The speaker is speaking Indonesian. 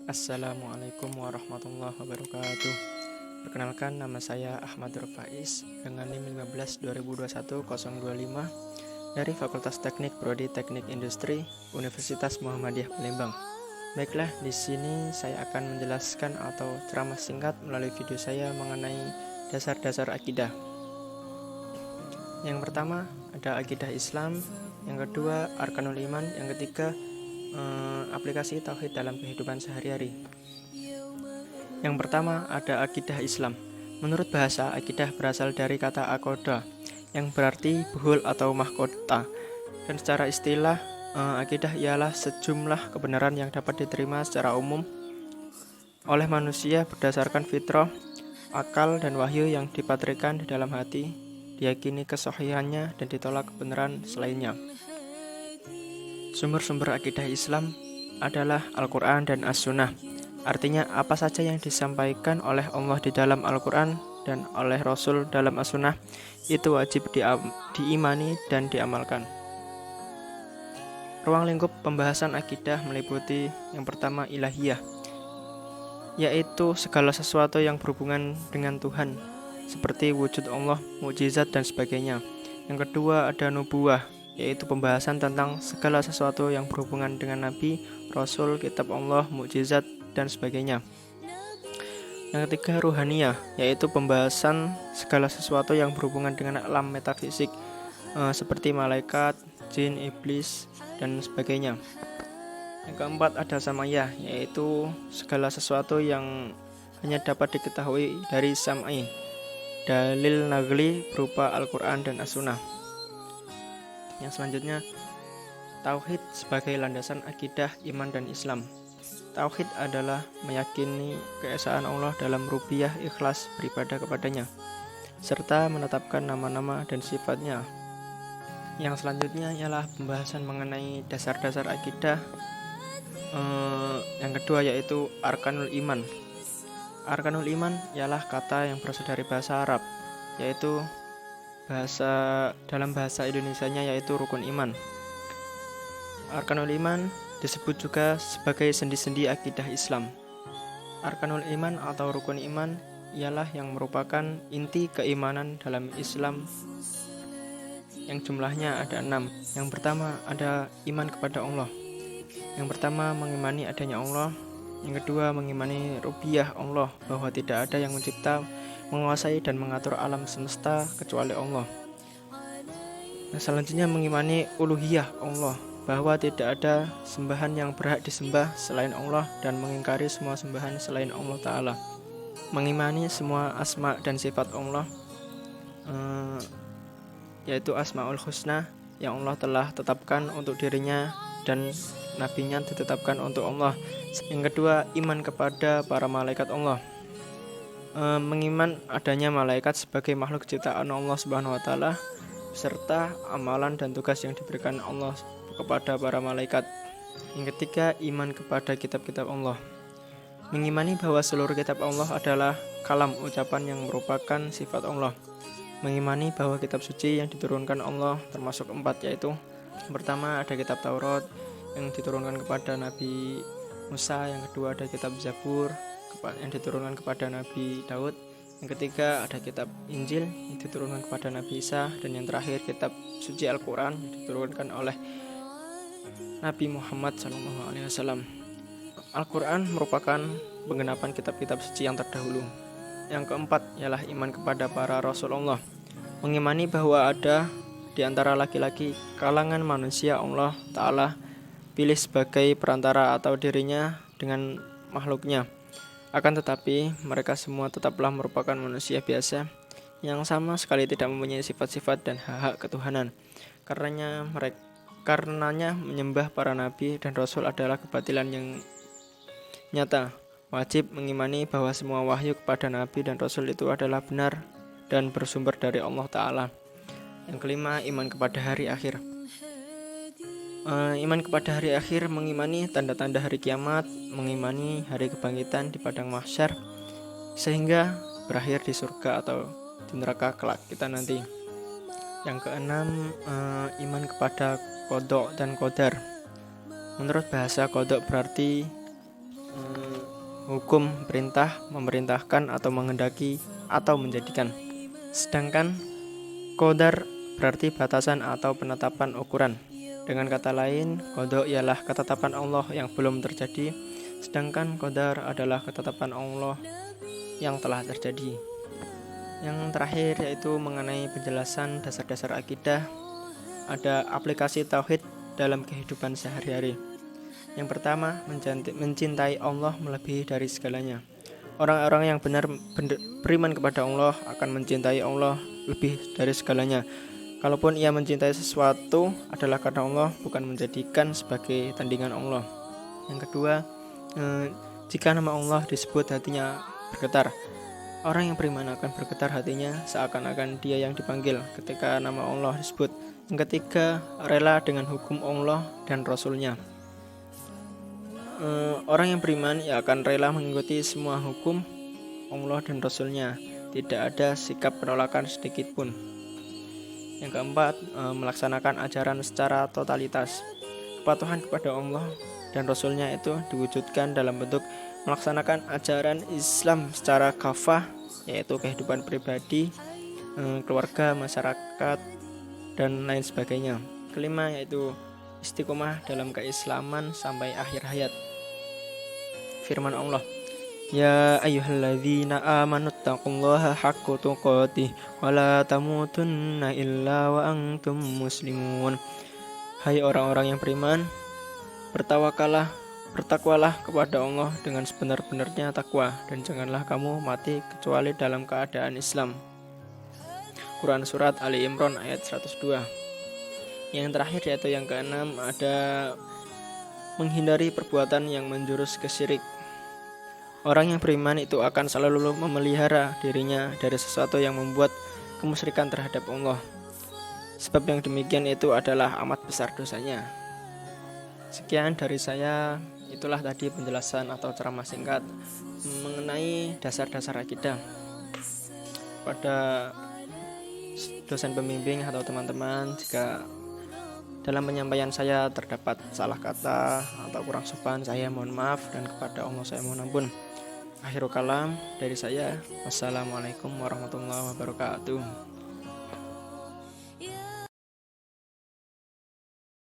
Assalamualaikum warahmatullahi wabarakatuh. Perkenalkan, nama saya Ahmad Rufais dengan NIM 15 2021 025 dari Fakultas Teknik Prodi Teknik Industri Universitas Muhammadiyah Palembang. Baiklah, di sini saya akan menjelaskan atau ceramah singkat melalui video saya mengenai dasar-dasar akidah. Yang pertama ada akidah Islam, yang kedua arkanul iman, yang ketiga aplikasi tauhid dalam kehidupan sehari-hari. Yang pertama ada akidah Islam. Menurut bahasa, akidah berasal dari kata akoda yang berarti buhul atau mahkota. Dan secara istilah, akidah ialah sejumlah kebenaran yang dapat diterima secara umum oleh manusia berdasarkan fitrah, akal, dan wahyu yang dipatrikan di dalam hati, diyakini kesahihannya dan ditolak kebenaran selainnya. Sumber-sumber akidah Islam adalah Al-Quran dan As-Sunnah. Artinya apa saja yang disampaikan oleh Allah di dalam Al-Quran dan oleh Rasul dalam As-Sunnah itu wajib diimani dan diamalkan. Ruang lingkup pembahasan akidah meliputi yang pertama ilahiyah, yaitu segala sesuatu yang berhubungan dengan Tuhan, seperti wujud Allah, mukjizat, dan sebagainya. Yang kedua ada nubuwah, yaitu pembahasan tentang segala sesuatu yang berhubungan dengan Nabi, Rasul, kitab Allah, mukjizat, dan sebagainya. Yang ketiga ruhaniyah, yaitu pembahasan segala sesuatu yang berhubungan dengan alam metafisik, seperti malaikat, jin, iblis, dan sebagainya. Yang keempat ada samayah, yaitu segala sesuatu yang hanya dapat diketahui dari sam'i, dalil nagli berupa Al-Quran dan As-Sunnah. Yang selanjutnya, tauhid sebagai landasan akidah iman dan Islam. Tauhid adalah meyakini keesaan Allah dalam rububiyah, ikhlas beribadah kepadanya, serta menetapkan nama-nama dan sifatnya. Yang selanjutnya ialah pembahasan mengenai dasar-dasar akidah. Yang kedua yaitu arkanul iman. Arkanul iman ialah kata yang berasal dari bahasa Arab, yaitu dalam bahasa Indonesianya yaitu rukun iman. Arkanul iman disebut juga sebagai sendi-sendi akidah Islam. Arkanul iman atau rukun iman ialah yang merupakan inti keimanan dalam Islam yang jumlahnya ada 6. Yang pertama ada iman kepada Allah. Yang pertama mengimani adanya Allah. Yang kedua mengimani rububiyah Allah, bahwa tidak ada yang mencipta, menguasai, dan mengatur alam semesta kecuali Allah. Selanjutnya mengimani uluhiyah Allah, bahwa tidak ada sembahan yang berhak disembah selain Allah dan mengingkari semua sembahan selain Allah Ta'ala. Mengimani semua asma dan sifat Allah, yaitu Asmaul Husna yang Allah telah tetapkan untuk dirinya dan nabinya ditetapkan untuk Allah. Yang kedua, iman kepada para malaikat Allah. Mengiman adanya malaikat sebagai makhluk ciptaan Allah Subhanahu wa taala, serta amalan dan tugas yang diberikan Allah kepada para malaikat. Yang ketiga, iman kepada kitab-kitab Allah. Mengimani bahwa seluruh kitab Allah adalah kalam, ucapan yang merupakan sifat Allah. Mengimani bahwa kitab suci yang diturunkan Allah termasuk 4, yaitu yang pertama ada kitab Taurat yang diturunkan kepada Nabi Musa. Yang kedua ada kitab Zabur yang diturunkan kepada Nabi Daud. Yang ketiga ada kitab Injil yang diturunkan kepada Nabi Isa. Dan yang terakhir kitab suci Al-Quran yang diturunkan oleh Nabi Muhammad SAW. Al-Quran merupakan penggenapan kitab-kitab suci yang terdahulu. Yang keempat ialah iman kepada para Rasulullah. Mengimani bahwa ada di antara laki-laki kalangan manusia Allah Ta'ala pilih sebagai perantara atau dirinya dengan makhluknya. Akan tetapi mereka semua tetaplah merupakan manusia biasa yang sama sekali tidak mempunyai sifat-sifat dan hak-hak ketuhanan. Karenanya menyembah para nabi dan rasul adalah kebatilan yang nyata. Wajib mengimani bahwa semua wahyu kepada nabi dan rasul itu adalah benar dan bersumber dari Allah Ta'ala. Yang kelima, iman kepada hari akhir. Iman kepada hari akhir mengimani tanda-tanda hari kiamat, mengimani hari kebangkitan di padang mahsyar, sehingga berakhir di surga atau di neraka kelak kita nanti. Yang keenam, iman kepada qadha dan qadar. Menurut bahasa qadha berarti hukum, perintah, memerintahkan atau menghendaki atau menjadikan. Sedangkan qadar berarti batasan atau penetapan ukuran. Dengan kata lain, qada ialah ketetapan Allah yang belum terjadi, sedangkan qadar adalah ketetapan Allah yang telah terjadi. Yang terakhir yaitu mengenai penjelasan dasar-dasar akidah. Ada aplikasi tauhid dalam kehidupan sehari-hari. Yang pertama, mencintai Allah melebihi dari segalanya. Orang-orang yang benar beriman kepada Allah akan mencintai Allah lebih dari segalanya. Kalaupun ia mencintai sesuatu adalah karena Allah, bukan menjadikan sebagai tandingan Allah. Yang kedua, jika nama Allah disebut hatinya bergetar. Orang yang beriman akan bergetar hatinya seakan-akan dia yang dipanggil ketika nama Allah disebut. Yang ketiga, rela dengan hukum Allah dan Rasul-Nya. Orang yang beriman ia akan rela mengikuti semua hukum Allah dan Rasul-Nya. Tidak ada sikap penolakan sedikit pun. Yang keempat, melaksanakan ajaran secara totalitas. Kepatuhan kepada Allah dan Rasul-Nya itu diwujudkan dalam bentuk melaksanakan ajaran Islam secara kafah, yaitu kehidupan pribadi, keluarga, masyarakat, dan lain sebagainya. Kelima yaitu istiqomah dalam keislaman sampai akhir hayat. Firman Allah, Ya ayyuhalladzina amanu taqullaha haqqa tuqatih wa la tamutunna illa wa antum muslimun. Hai orang-orang yang beriman, bertakwalah kepada Allah dengan sebenar-benarnya takwa, dan janganlah kamu mati kecuali dalam keadaan Islam. Quran Surat Ali Imran ayat 102. Yang terakhir yaitu yang keenam, ada menghindari perbuatan yang menjurus ke syirik. Orang yang beriman itu akan selalu memelihara dirinya dari sesuatu yang membuat kemusyrikan terhadap Allah. Sebab yang demikian itu adalah amat besar dosanya. Sekian dari saya, itulah tadi penjelasan atau ceramah singkat mengenai dasar-dasar akidah. Pada dosen pembimbing atau teman-teman, jika dalam penyampaian saya terdapat salah kata atau kurang sopan, saya mohon maaf, dan kepada Allah saya mohon ampun. Akhirul kalam dari saya, wassalamualaikum warahmatullahi wabarakatuh.